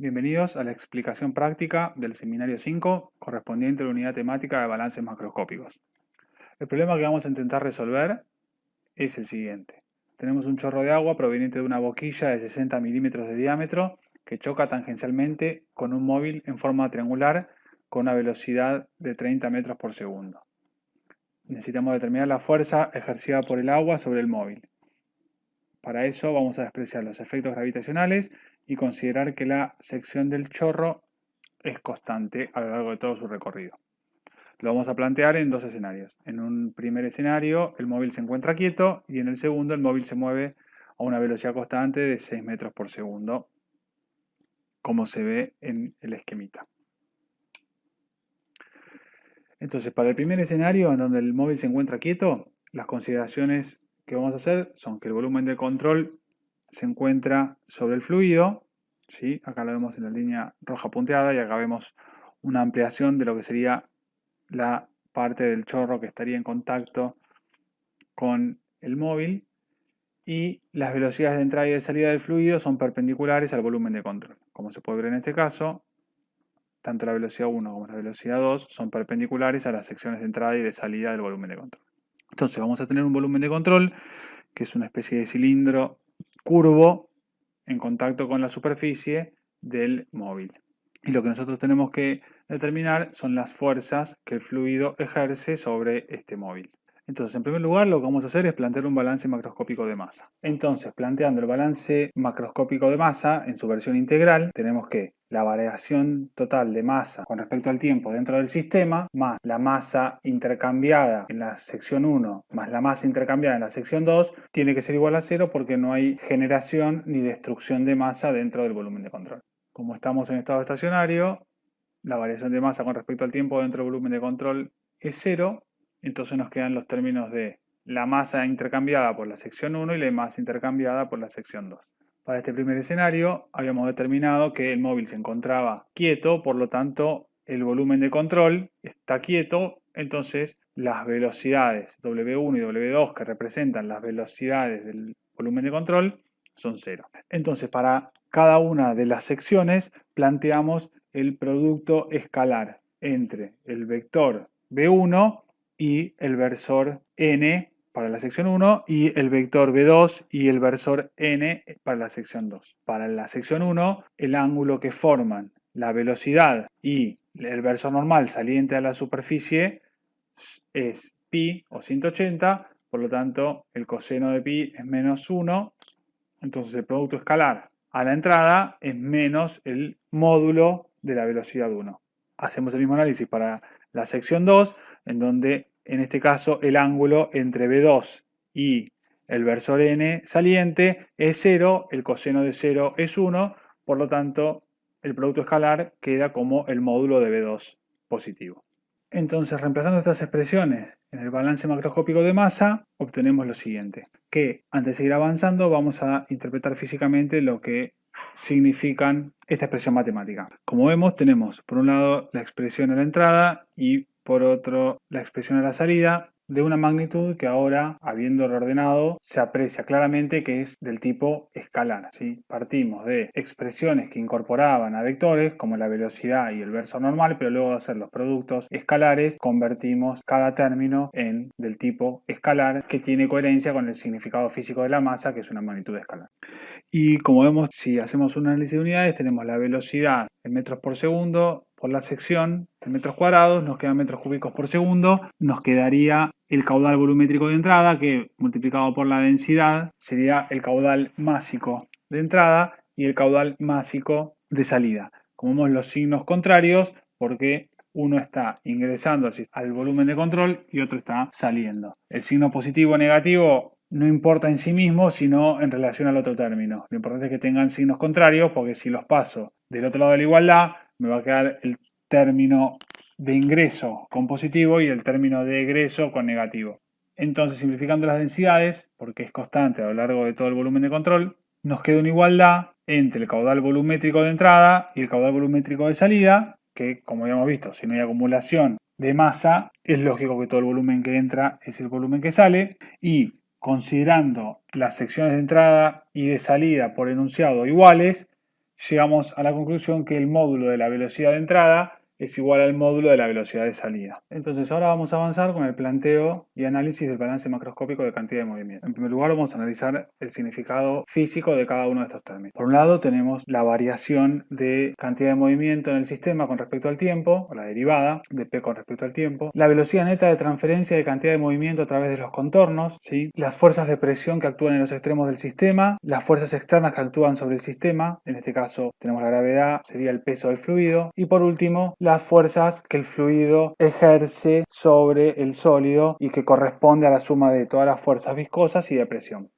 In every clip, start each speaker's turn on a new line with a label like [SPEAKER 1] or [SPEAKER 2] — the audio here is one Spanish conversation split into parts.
[SPEAKER 1] Bienvenidos a la explicación práctica del seminario 5 correspondiente a la unidad temática de balances macroscópicos. El problema que vamos a intentar resolver es el siguiente. Tenemos un chorro de agua proveniente de una boquilla de 60 milímetros de diámetro que choca tangencialmente con un móvil en forma triangular con una velocidad de 30 metros por segundo. Necesitamos determinar la fuerza ejercida por el agua sobre el móvil. Para eso vamos a despreciar los efectos gravitacionales y considerar que la sección del chorro es constante a lo largo de todo su recorrido. Lo vamos a plantear en dos escenarios. En un primer escenario el móvil se encuentra quieto y en el segundo el móvil se mueve a una velocidad constante de 6 metros por segundo, como se ve en el esquemita. Entonces, para el primer escenario en donde el móvil se encuentra quieto, las consideraciones que vamos a hacer son que el volumen de control se encuentra sobre el fluido, ¿sí? Acá lo vemos en la línea roja punteada y acá vemos una ampliación de lo que sería la parte del chorro que estaría en contacto con el móvil, y las velocidades de entrada y de salida del fluido son perpendiculares al volumen de control. Como se puede ver en este caso, tanto la velocidad 1 como la velocidad 2 son perpendiculares a las secciones de entrada y de salida del volumen de control. Entonces vamos a tener un volumen de control que es una especie de cilindro curvo en contacto con la superficie del móvil. Y lo que nosotros tenemos que determinar son las fuerzas que el fluido ejerce sobre este móvil. Entonces, en primer lugar, lo que vamos a hacer es plantear un balance macroscópico de masa. Entonces, planteando el balance macroscópico de masa en su versión integral, tenemos que la variación total de masa con respecto al tiempo dentro del sistema, más la masa intercambiada en la sección 1, más la masa intercambiada en la sección 2, tiene que ser igual a 0 porque no hay generación ni destrucción de masa dentro del volumen de control. Como estamos en estado estacionario, la variación de masa con respecto al tiempo dentro del volumen de control es 0, entonces nos quedan los términos de la masa intercambiada por la sección 1 y la masa intercambiada por la sección 2. Para este primer escenario habíamos determinado que el móvil se encontraba quieto, por lo tanto el volumen de control está quieto, entonces las velocidades W1 y W2 que representan las velocidades del volumen de control son 0. Entonces para cada una de las secciones planteamos el producto escalar entre el vector B1 y el versor n para la sección 1 y el vector B2 y el versor n para la sección 2. Para la sección 1, el ángulo que forman la velocidad y el versor normal saliente a la superficie es pi o 180, por lo tanto el coseno de pi es menos 1, entonces el producto escalar a la entrada es menos el módulo de la velocidad 1. Hacemos el mismo análisis para la sección 2, en donde en este caso el ángulo entre B2 y el versor n saliente es 0, el coseno de 0 es 1, por lo tanto el producto escalar queda como el módulo de B2 positivo. Entonces, reemplazando estas expresiones en el balance macroscópico de masa, obtenemos lo siguiente, que antes de seguir avanzando vamos a interpretar físicamente lo que significan esta expresión matemática. Como vemos, tenemos por un lado la expresión a la entrada y por otro la expresión a la salida, de una magnitud que ahora, habiéndolo ordenado, se aprecia claramente que es del tipo escalar, ¿sí? Partimos de expresiones que incorporaban a vectores, como la velocidad y el versor normal, pero luego de hacer los productos escalares, convertimos cada término en del tipo escalar, que tiene coherencia con el significado físico de la masa, que es una magnitud escalar. Y como vemos, si hacemos un análisis de unidades, tenemos la velocidad en metros por segundo por la sección en metros cuadrados, nos quedan metros cúbicos por segundo, nos quedaría el caudal volumétrico de entrada, que multiplicado por la densidad sería el caudal másico de entrada y el caudal másico de salida. Como vemos, los signos contrarios, porque uno está ingresando al volumen de control y otro está saliendo. El signo positivo o negativo no importa en sí mismo, sino en relación al otro término. Lo importante es que tengan signos contrarios, porque si los paso del otro lado de la igualdad, me va a quedar el término de ingreso con positivo y el término de egreso con negativo. Entonces, simplificando las densidades, porque es constante a lo largo de todo el volumen de control, nos queda una igualdad entre el caudal volumétrico de entrada y el caudal volumétrico de salida, que, como habíamos visto, si no hay acumulación de masa, es lógico que todo el volumen que entra es el volumen que sale, y considerando las secciones de entrada y de salida por enunciado iguales, llegamos a la conclusión que el módulo de la velocidad de entrada es igual al módulo de la velocidad de salida. Entonces ahora vamos a avanzar con el planteo y análisis del balance macroscópico de cantidad de movimiento. En primer lugar vamos a analizar el significado físico de cada uno de estos términos. Por un lado tenemos la variación de cantidad de movimiento en el sistema con respecto al tiempo, o la derivada de P con respecto al tiempo, la velocidad neta de transferencia de cantidad de movimiento a través de los contornos, ¿sí? Las fuerzas de presión que actúan en los extremos del sistema, las fuerzas externas que actúan sobre el sistema, en este caso tenemos la gravedad, sería el peso del fluido, y por último las fuerzas que el fluido ejerce sobre el sólido y que corresponde a la suma de todas las fuerzas viscosas y de presión.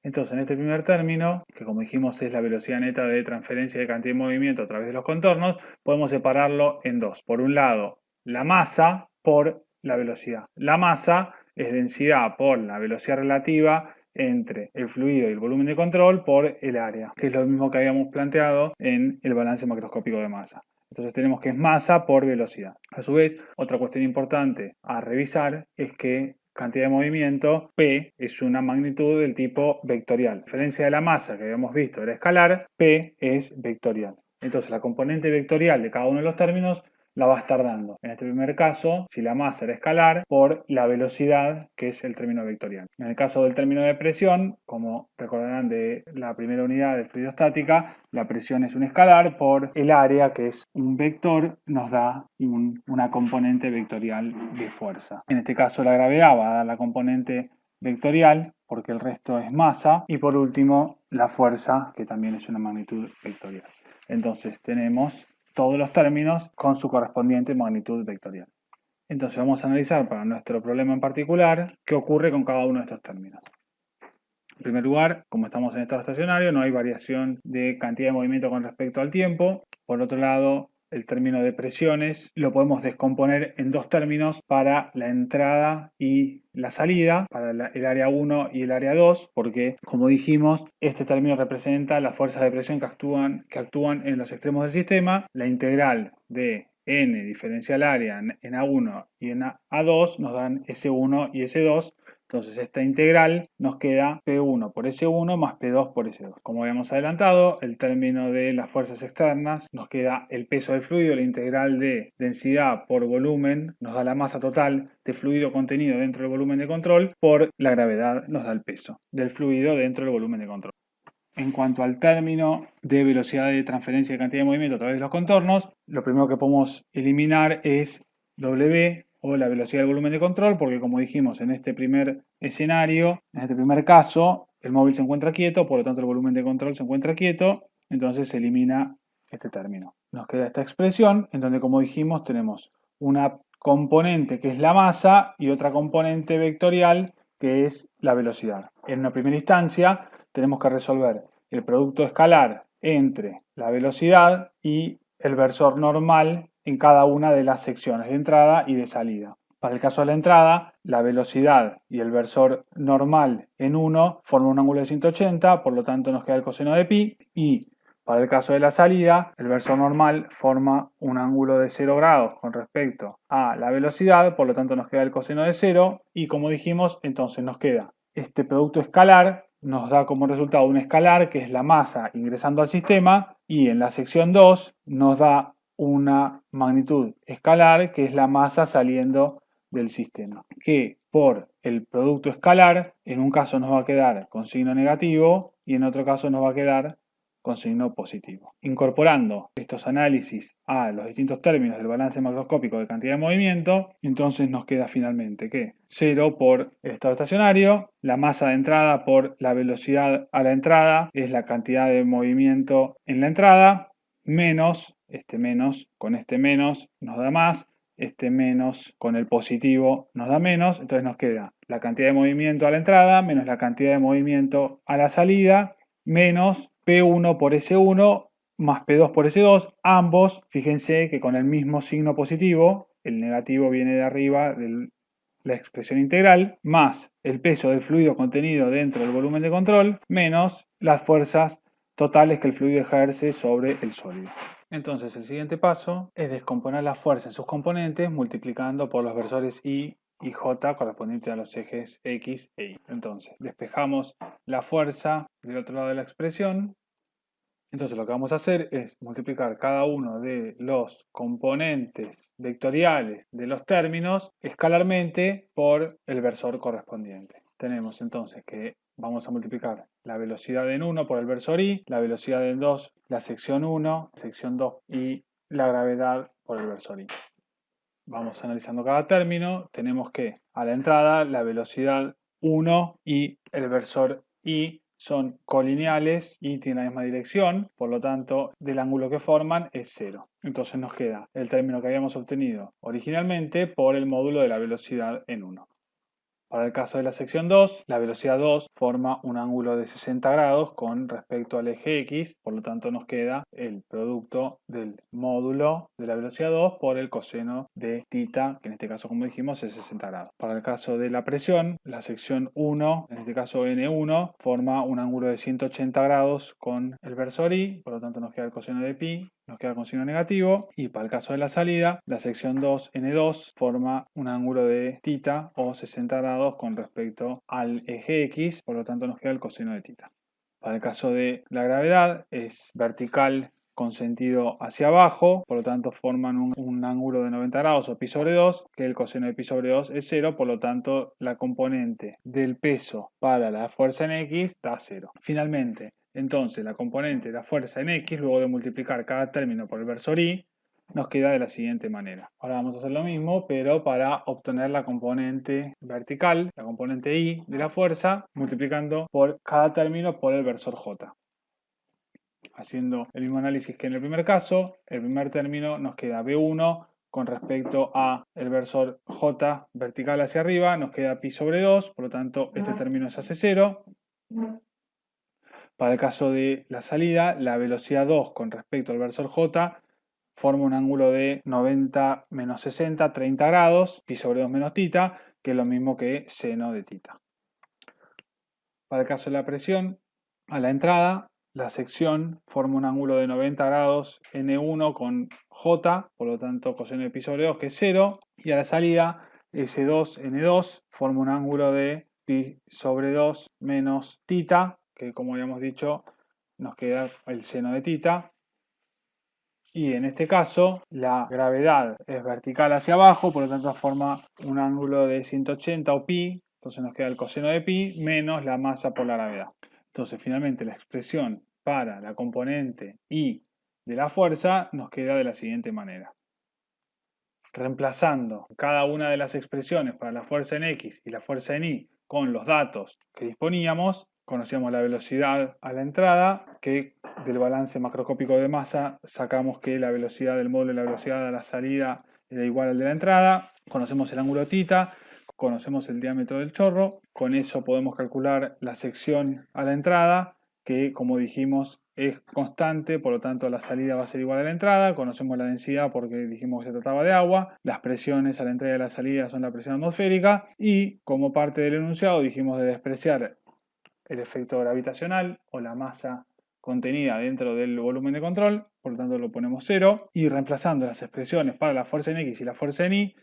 [SPEAKER 1] Entonces, en este primer término, que como dijimos es la velocidad neta de transferencia de cantidad de movimiento a través de los contornos, podemos separarlo en dos. Por un lado, la masa por la velocidad. La masa es densidad por la velocidad relativa entre el fluido y el volumen de control por el área, que es lo mismo que habíamos planteado en el balance macroscópico de masa. Entonces tenemos que es masa por velocidad. A su vez, otra cuestión importante a revisar es que cantidad de movimiento, P, es una magnitud del tipo vectorial. A diferencia de la masa que habíamos visto era escalar, P es vectorial. Entonces la componente vectorial de cada uno de los términos la va a estar dando. En este primer caso, si la masa era escalar, por la velocidad, que es el término vectorial. En el caso del término de presión, como recordarán de la primera unidad de fluidostática, la presión es un escalar por el área, que es un vector, nos da una componente vectorial de fuerza. En este caso la gravedad va a dar la componente vectorial, porque el resto es masa. Y por último, la fuerza, que también es una magnitud vectorial. Entonces tenemos todos los términos con su correspondiente magnitud vectorial. Entonces vamos a analizar para nuestro problema en particular qué ocurre con cada uno de estos términos. En primer lugar, como estamos en estado estacionario, no hay variación de cantidad de movimiento con respecto al tiempo. Por otro lado, el término de presiones lo podemos descomponer en dos términos para la entrada y la salida, para el área 1 y el área 2, porque como dijimos, este término representa las fuerzas de presión que actúan en los extremos del sistema. La integral de n diferencial área en A1 y en A2 nos dan S1 y S2. Entonces esta integral nos queda P1 por S1 más P2 por S2. Como habíamos adelantado, el término de las fuerzas externas nos queda el peso del fluido, la integral de densidad por volumen nos da la masa total de fluido contenido dentro del volumen de control, por la gravedad nos da el peso del fluido dentro del volumen de control. En cuanto al término de velocidad de transferencia de cantidad de movimiento a través de los contornos, lo primero que podemos eliminar es W, o la velocidad del volumen de control, porque como dijimos en este primer escenario, en este primer caso, el móvil se encuentra quieto, por lo tanto el volumen de control se encuentra quieto, entonces se elimina este término. Nos queda esta expresión en donde, como dijimos, tenemos una componente que es la masa y otra componente vectorial que es la velocidad. En una primera instancia tenemos que resolver el producto escalar entre la velocidad y el versor normal en cada una de las secciones de entrada y de salida. Para el caso de la entrada, la velocidad y el versor normal en 1 forman un ángulo de 180, por lo tanto nos queda el coseno de pi, y para el caso de la salida, el versor normal forma un ángulo de 0 grados con respecto a la velocidad, por lo tanto nos queda el coseno de 0, y como dijimos, entonces nos queda este producto escalar, nos da como resultado un escalar que es la masa ingresando al sistema, y en la sección 2 nos da una magnitud escalar que es la masa saliendo del sistema, que por el producto escalar en un caso nos va a quedar con signo negativo y en otro caso nos va a quedar con signo positivo. Incorporando estos análisis a los distintos términos del balance macroscópico de cantidad de movimiento, entonces nos queda finalmente que 0 por el estado estacionario, la masa de entrada por la velocidad a la entrada es la cantidad de movimiento en la entrada, menos, con este menos nos da más, este menos con el positivo nos da menos, entonces nos queda la cantidad de movimiento a la entrada menos la cantidad de movimiento a la salida, menos P1 por S1 más P2 por S2, ambos, fíjense que con el mismo signo positivo, el negativo viene de arriba de la expresión integral, más el peso del fluido contenido dentro del volumen de control, menos las fuerzas totales que el fluido ejerce sobre el sólido. Entonces el siguiente paso es descomponer la fuerza en sus componentes multiplicando por los versores I y J correspondientes a los ejes X e Y. Entonces despejamos la fuerza del otro lado de la expresión Entonces lo que vamos a hacer es multiplicar cada uno de los componentes vectoriales de los términos escalarmente por el versor correspondiente. Tenemos entonces que vamos a multiplicar la velocidad en 1 por el versor i, la velocidad en 2, la sección 1, sección 2 y la gravedad por el versor i. Vamos analizando cada término. Tenemos que a la entrada la velocidad 1 y el versor i son colineales y tienen la misma dirección, por lo tanto del ángulo que forman es 0. Entonces nos queda el término que habíamos obtenido originalmente por el módulo de la velocidad en 1. Para el caso de la sección 2, la velocidad 2 forma un ángulo de 60 grados con respecto al eje X, por lo tanto nos queda el producto del módulo de la velocidad 2 por el coseno de θ, que en este caso, como dijimos, es 60 grados. Para el caso de la presión, la sección 1, en este caso N1, forma un ángulo de 180 grados con el versor I, por lo tanto nos queda el coseno de pi, nos queda con signo negativo, y para el caso de la salida, la sección 2, N2, forma un ángulo de θ o 60 grados con respecto al eje X, por lo tanto nos queda el coseno de θ. Para el caso de la gravedad, es vertical con sentido hacia abajo, por lo tanto forman un ángulo de 90 grados o pi sobre 2, que el coseno de pi sobre 2 es 0, por lo tanto la componente del peso para la fuerza en X da 0. Finalmente, entonces la componente de la fuerza en X, luego de multiplicar cada término por el versor i, nos queda de la siguiente manera. Ahora vamos a hacer lo mismo, pero para obtener la componente vertical, la componente i de la fuerza, multiplicando por cada término por el versor j. Haciendo el mismo análisis que en el primer caso, el primer término nos queda b1 con respecto a el versor j vertical hacia arriba, nos queda pi sobre 2, por lo tanto este término se hace 0. Para el caso de la salida, la velocidad 2 con respecto al versor j forma un ángulo de 90 menos 60, 30 grados, pi sobre 2 menos θ, que es lo mismo que seno de θ. Para el caso de la presión, a la entrada, la sección forma un ángulo de 90 grados N1 con J, por lo tanto coseno de pi sobre 2 que es 0, y a la salida S2 N2 forma un ángulo de pi sobre 2 menos θ, que como habíamos dicho nos queda el seno de θ. Y en este caso la gravedad es vertical hacia abajo, por lo tanto forma un ángulo de 180 o pi, entonces nos queda el coseno de pi menos la masa por la gravedad. Entonces finalmente la expresión para la componente I de la fuerza nos queda de la siguiente manera. Reemplazando cada una de las expresiones para la fuerza en X y la fuerza en Y con los datos que disponíamos, conocíamos la velocidad a la entrada, que del balance macroscópico de masa sacamos que la velocidad del módulo y la velocidad a la salida era igual al de la entrada, conocemos el ángulo θ, conocemos el diámetro del chorro, con eso podemos calcular la sección a la entrada, que como dijimos es constante, por lo tanto la salida va a ser igual a la entrada, conocemos la densidad porque dijimos que se trataba de agua, las presiones a la entrada y a la salida son la presión atmosférica, y como parte del enunciado dijimos de despreciar el efecto gravitacional o la masa contenida dentro del volumen de control, por lo tanto lo ponemos 0, y reemplazando las expresiones para la fuerza en X y la fuerza en Y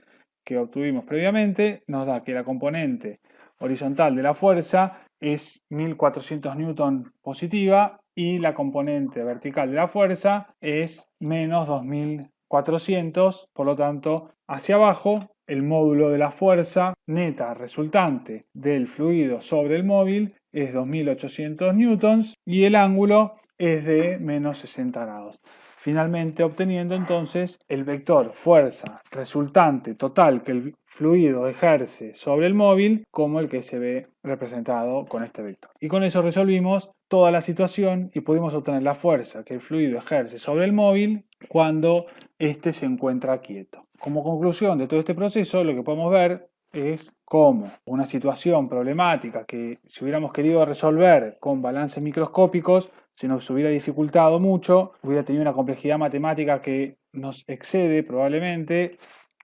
[SPEAKER 1] que obtuvimos previamente, nos da que la componente horizontal de la fuerza es 1400 newton positiva y la componente vertical de la fuerza es menos 2400, por lo tanto, hacia abajo, el módulo de la fuerza neta resultante del fluido sobre el móvil es 2800 newtons y el ángulo es de menos 60 grados. Finalmente obteniendo entonces el vector fuerza resultante total que el fluido ejerce sobre el móvil como el que se ve representado con este vector. Y con eso resolvimos toda la situación y pudimos obtener la fuerza que el fluido ejerce sobre el móvil cuando éste se encuentra quieto. Como conclusión de todo este proceso, lo que podemos ver es cómo una situación problemática que si hubiéramos querido resolver con balances microscópicos se nos hubiera dificultado mucho, hubiera tenido una complejidad matemática que nos excede probablemente,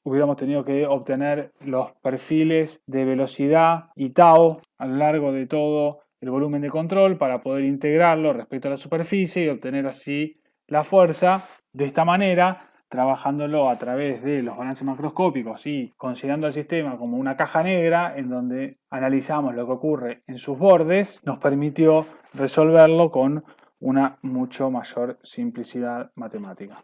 [SPEAKER 1] hubiéramos tenido que obtener los perfiles de velocidad y tau a lo largo de todo el volumen de control para poder integrarlo respecto a la superficie y obtener así la fuerza. De esta manera, trabajándolo a través de los balances macroscópicos y considerando el sistema como una caja negra en donde analizamos lo que ocurre en sus bordes, nos permitió resolverlo con una mucho mayor simplicidad matemática.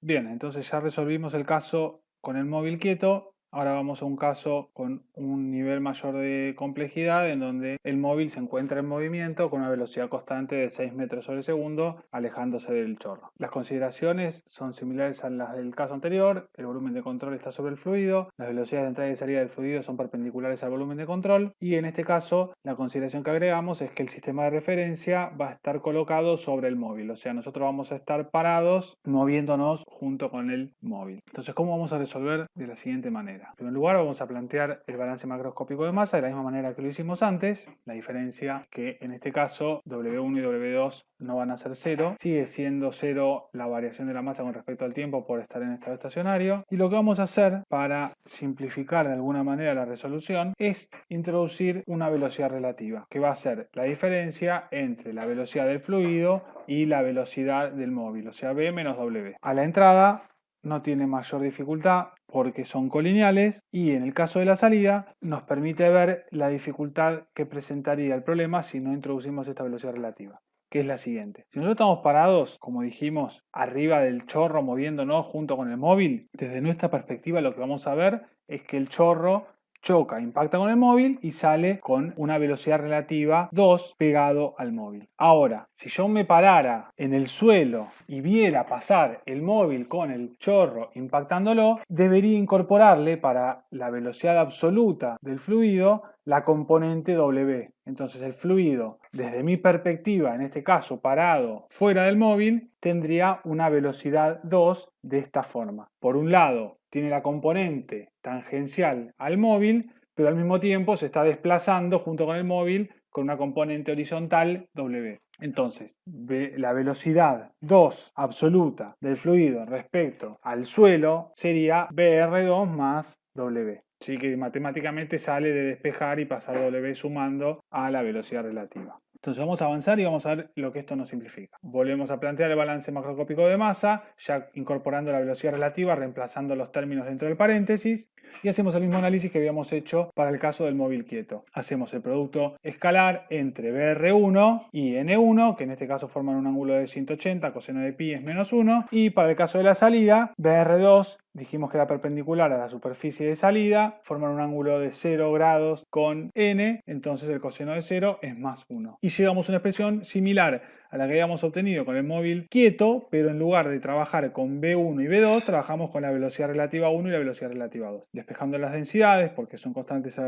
[SPEAKER 1] Bien, entonces ya resolvimos el caso con el móvil quieto. Ahora vamos a un caso con un nivel mayor de complejidad en donde el móvil se encuentra en movimiento con una velocidad constante de 6 metros sobre segundo, alejándose del chorro. Las consideraciones son similares a las del caso anterior. El volumen de control está sobre el fluido, las velocidades de entrada y salida del fluido son perpendiculares al volumen de control y en este caso la consideración que agregamos es que el sistema de referencia va a estar colocado sobre el móvil, o sea, nosotros vamos a estar parados moviéndonos junto con el móvil. Entonces, ¿cómo vamos a resolver? De la siguiente manera. En primer lugar, vamos a plantear el balance macroscópico de masa de la misma manera que lo hicimos antes. La diferencia que en este caso W1 y W2 no van a ser cero. Sigue siendo cero la variación de la masa con respecto al tiempo por estar en estado estacionario. Y lo que vamos a hacer para simplificar de alguna manera la resolución es introducir una velocidad relativa, que va a ser la diferencia entre la velocidad del fluido y la velocidad del móvil, o sea, V menos W. A la entrada no tiene mayor dificultad porque son colineales y en el caso de la salida nos permite ver la dificultad que presentaría el problema si no introducimos esta velocidad relativa, que es la siguiente. Si nosotros estamos parados, como dijimos, arriba del chorro moviéndonos junto con el móvil, desde nuestra perspectiva lo que vamos a ver es que el chorro choca, impacta con el móvil y sale con una velocidad relativa 2 pegado al móvil. Ahora, si yo me parara en el suelo y viera pasar el móvil con el chorro impactándolo, debería incorporarle para la velocidad absoluta del fluido la componente W. Entonces el fluido, desde mi perspectiva, en este caso parado fuera del móvil, tendría una velocidad 2 de esta forma. Por un lado, tiene la componente tangencial al móvil, pero al mismo tiempo se está desplazando junto con el móvil con una componente horizontal W. Entonces, la velocidad 2 absoluta del fluido respecto al suelo sería BR2 más W. Así que matemáticamente sale de despejar y pasar W sumando a la velocidad relativa. Entonces vamos a avanzar y vamos a ver lo que esto nos simplifica. Volvemos a plantear el balance macroscópico de masa, ya incorporando la velocidad relativa, reemplazando los términos dentro del paréntesis, y hacemos el mismo análisis que habíamos hecho para el caso del móvil quieto. Hacemos el producto escalar entre BR1 y N1, que en este caso forman un ángulo de 180, coseno de pi es menos 1, y para el caso de la salida, BR2 dijimos que era perpendicular a la superficie de salida, forman un ángulo de 0 grados con n, entonces el coseno de 0 es más 1. Y llegamos a una expresión similar a la que habíamos obtenido con el móvil quieto, pero en lugar de trabajar con B1 y B2, trabajamos con la velocidad relativa 1 y la velocidad relativa 2. Despejando las densidades, porque son constantes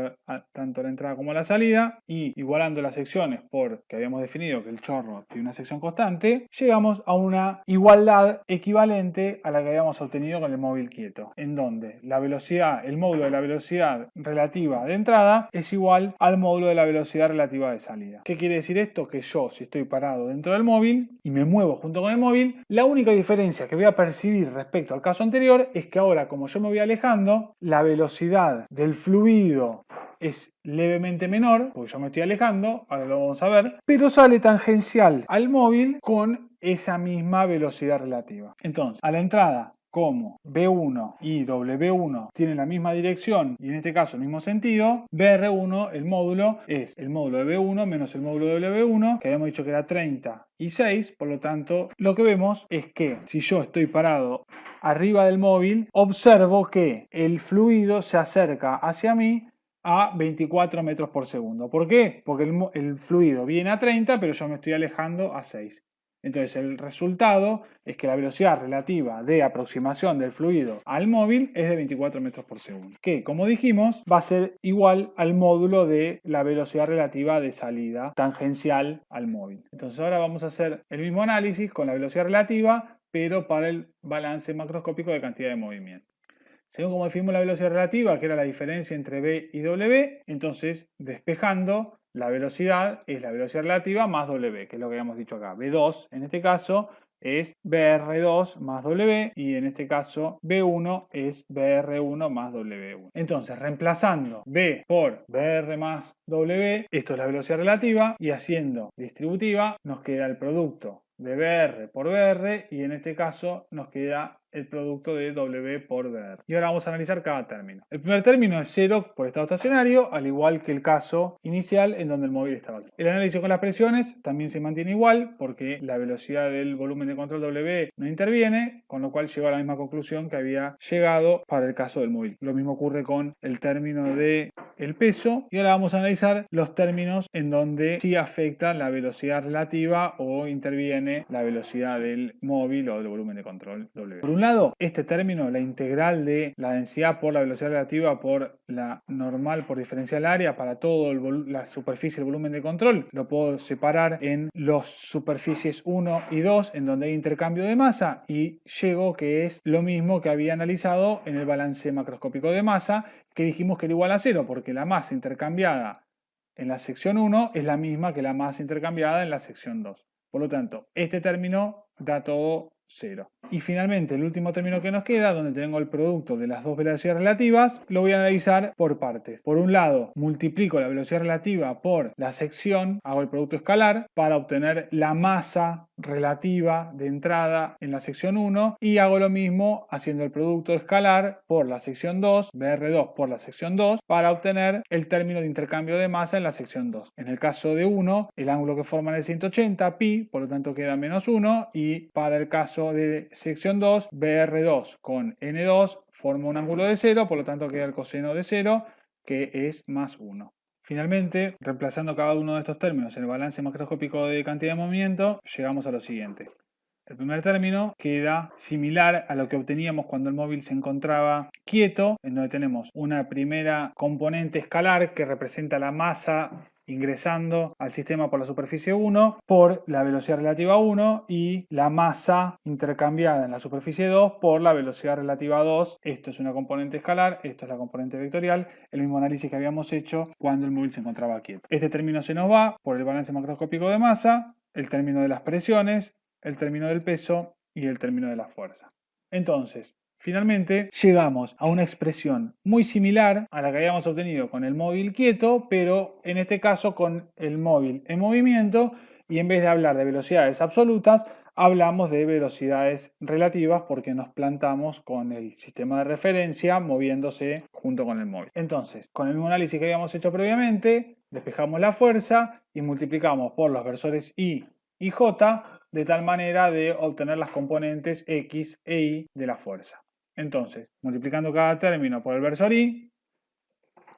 [SPEAKER 1] tanto a la entrada como a la salida, y igualando las secciones porque habíamos definido que el chorro tiene una sección constante, llegamos a una igualdad equivalente a la que habíamos obtenido con el móvil quieto, en donde la velocidad, el módulo de la velocidad relativa de entrada es igual al módulo de la velocidad relativa de salida. ¿Qué quiere decir esto? Que yo, si estoy parado dentro del móvil y me muevo junto con el móvil, la única diferencia que voy a percibir respecto al caso anterior es que ahora, como yo me voy alejando, la velocidad del fluido es levemente menor, porque yo me estoy alejando, ahora lo vamos a ver, pero sale tangencial al móvil con esa misma velocidad relativa. Entonces, a la entrada, como B1 y W1 tienen la misma dirección y en este caso el mismo sentido, BR1, el módulo, es el módulo de B1 menos el módulo de W1, que habíamos dicho que era 30 y 6, por lo tanto lo que vemos es que si yo estoy parado arriba del móvil, observo que el fluido se acerca hacia mí a 24 metros por segundo. ¿Por qué? Porque el fluido viene a 30, pero yo me estoy alejando a 6. Entonces el resultado es que la velocidad relativa de aproximación del fluido al móvil es de 24 metros por segundo, que como dijimos va a ser igual al módulo de la velocidad relativa de salida tangencial al móvil. Entonces ahora vamos a hacer el mismo análisis con la velocidad relativa, pero para el balance macroscópico de cantidad de movimiento. Según como definimos la velocidad relativa, que era la diferencia entre V y W, entonces despejando, la velocidad es la velocidad relativa más W, que es lo que habíamos dicho acá. V2 en este caso es BR2 más W y en este caso B1 es BR1 más W1. Entonces, reemplazando B por BR más W, esto es la velocidad relativa, y haciendo distributiva nos queda el producto de BR por BR y en este caso nos queda el producto de W por BR. Y ahora vamos a analizar cada término. El primer término es 0 por estado estacionario, al igual que el caso inicial en donde el móvil estaba aquí. El análisis con las presiones también se mantiene igual porque la velocidad del volumen de control W no interviene, con lo cual llegó a la misma conclusión que había llegado para el caso del móvil. Lo mismo ocurre con el término de el peso. Y ahora vamos a analizar los términos en donde sí afecta la velocidad relativa o interviene la velocidad del móvil o del volumen de control W. Por un lado, este término, la integral de la densidad por la velocidad relativa por la normal por diferencial área para toda la superficie del volumen de control, lo puedo separar en las superficies 1 y 2 en donde hay intercambio de masa y llego que es lo mismo que había analizado en el balance macroscópico de masa, que dijimos que era igual a 0 porque la masa intercambiada en la sección 1 es la misma que la masa intercambiada en la sección 2. Por lo tanto, este término da todo 0. Y finalmente, el último término que nos queda, donde tengo el producto de las dos velocidades relativas, lo voy a analizar por partes. Por un lado, multiplico la velocidad relativa por la sección, hago el producto escalar para obtener la masa relativa de entrada en la sección 1 y hago lo mismo haciendo el producto escalar por la sección 2, BR2 por la sección 2, para obtener el término de intercambio de masa en la sección 2. En el caso de 1, el ángulo que forman es 180, pi, por lo tanto queda menos 1, y para el caso de sección 2, BR2 con N2 forma un ángulo de 0, por lo tanto queda el coseno de 0, que es más 1. Finalmente, reemplazando cada uno de estos términos en el balance macroscópico de cantidad de movimiento, llegamos a lo siguiente. El primer término queda similar a lo que obteníamos cuando el móvil se encontraba quieto, en donde tenemos una primera componente escalar que representa la masa ingresando al sistema por la superficie 1 por la velocidad relativa 1 y la masa intercambiada en la superficie 2 por la velocidad relativa 2. Esto es una componente escalar, esto es la componente vectorial, el mismo análisis que habíamos hecho cuando el móvil se encontraba quieto. Este término se nos va por el balance macroscópico de masa, el término de las presiones, el término del peso y el término de la fuerza. Entonces, finalmente llegamos a una expresión muy similar a la que habíamos obtenido con el móvil quieto, pero en este caso con el móvil en movimiento, y en vez de hablar de velocidades absolutas, hablamos de velocidades relativas porque nos plantamos con el sistema de referencia moviéndose junto con el móvil. Entonces, con el mismo análisis que habíamos hecho previamente, despejamos la fuerza y multiplicamos por los versores I y J de tal manera de obtener las componentes X e Y de la fuerza. Entonces, multiplicando cada término por el versor I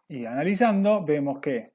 [SPEAKER 1] y analizando, vemos que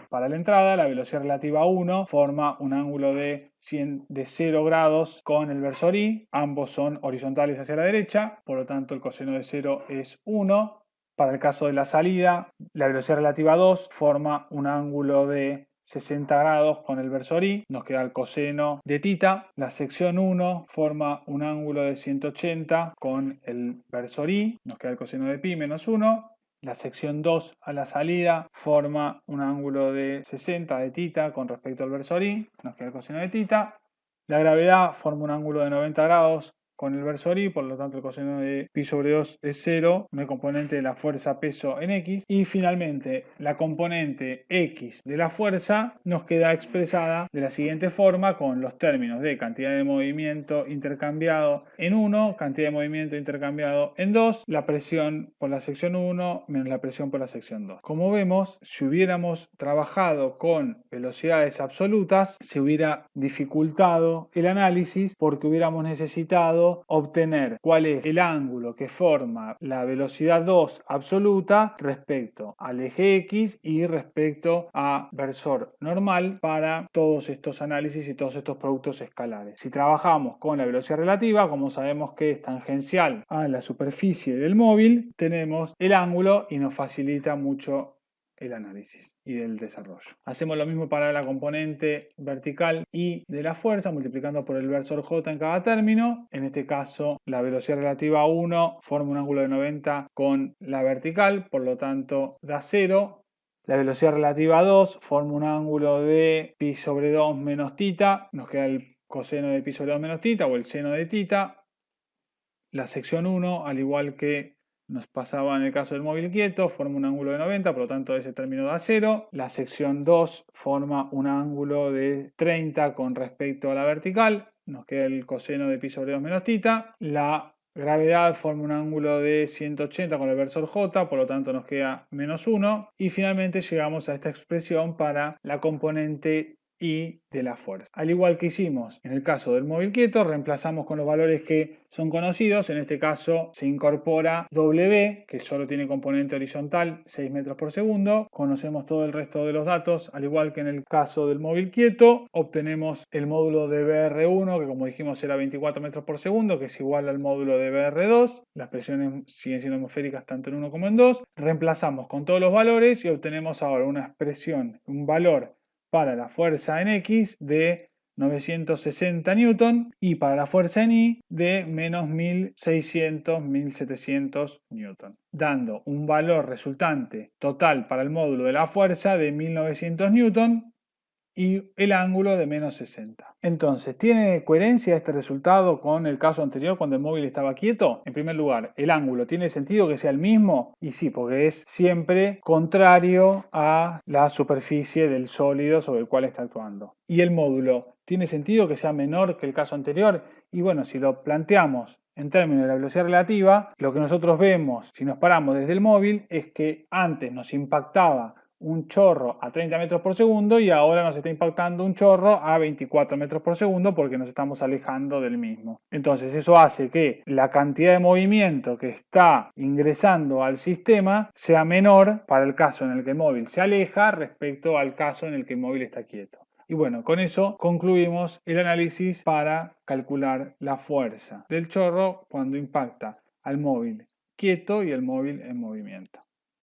[SPEAKER 1] para la entrada la velocidad relativa 1 forma un ángulo de 0 grados con el versor I, ambos son horizontales hacia la derecha, por lo tanto el coseno de 0 es 1. Para el caso de la salida, la velocidad relativa 2 forma un ángulo de 60 grados con el versor I, nos queda el coseno de tita. La sección 1 forma un ángulo de 180 con el versor I, nos queda el coseno de pi menos 1. La sección 2 a la salida forma un ángulo de 60 de tita con respecto al versor I, nos queda el coseno de tita. La gravedad forma un ángulo de 90 grados con el versor I, por lo tanto el coseno de pi sobre 2 es 0, una componente de la fuerza peso en X. Y finalmente la componente X de la fuerza nos queda expresada de la siguiente forma con los términos de cantidad de movimiento intercambiado en 1, cantidad de movimiento intercambiado en 2, la presión por la sección 1 menos la presión por la sección 2. Como vemos, si hubiéramos trabajado con velocidades absolutas, se hubiera dificultado el análisis porque hubiéramos necesitado obtener cuál es el ángulo que forma la velocidad 2 absoluta respecto al eje X y respecto a versor normal para todos estos análisis y todos estos productos escalares. Si trabajamos con la velocidad relativa, como sabemos que es tangencial a la superficie del móvil, tenemos el ángulo y nos facilita mucho el análisis y del desarrollo. Hacemos lo mismo para la componente vertical y de la fuerza, multiplicando por el versor J en cada término. En este caso, la velocidad relativa 1 forma un ángulo de 90 con la vertical, por lo tanto da 0. La velocidad relativa 2 forma un ángulo de pi sobre 2 menos tita, nos queda el coseno de pi sobre 2 menos tita o el seno de tita. La sección 1, al igual que nos pasaba en el caso del móvil quieto, forma un ángulo de 90, por lo tanto ese término da 0. La sección 2 forma un ángulo de 30 con respecto a la vertical, nos queda el coseno de pi sobre 2 menos tita. La gravedad forma un ángulo de 180 con el versor J, por lo tanto nos queda -1. Y finalmente llegamos a esta expresión para la componente I de la fuerza. Al igual que hicimos en el caso del móvil quieto, reemplazamos con los valores que son conocidos. En este caso se incorpora W, que solo tiene componente horizontal, 6 metros por segundo. Conocemos todo el resto de los datos. Al igual que en el caso del móvil quieto, obtenemos el módulo de BR1, que como dijimos era 24 metros por segundo, que es igual al módulo de BR2. Las presiones siguen siendo atmosféricas tanto en 1 como en 2. Reemplazamos con todos los valores y obtenemos ahora una expresión, un valor para la fuerza en X de 960 newton y para la fuerza en Y de menos 1600-1700 newton, dando un valor resultante total para el módulo de la fuerza de 1900 newton y el ángulo de menos 60. Entonces, ¿tiene coherencia este resultado con el caso anterior cuando el móvil estaba quieto? En primer lugar, ¿el ángulo tiene sentido que sea el mismo? Y sí, porque es siempre contrario a la superficie del sólido sobre el cual está actuando. ¿Y el módulo tiene sentido que sea menor que el caso anterior? Y bueno, si lo planteamos en términos de la velocidad relativa, lo que nosotros vemos si nos paramos desde el móvil es que antes nos impactaba un chorro a 30 metros por segundo y ahora nos está impactando un chorro a 24 metros por segundo porque nos estamos alejando del mismo. Entonces eso hace que la cantidad de movimiento que está ingresando al sistema sea menor para el caso en el que el móvil se aleja respecto al caso en el que el móvil está quieto. Y bueno, con eso concluimos el análisis para calcular la fuerza del chorro cuando impacta al móvil quieto y el móvil en movimiento.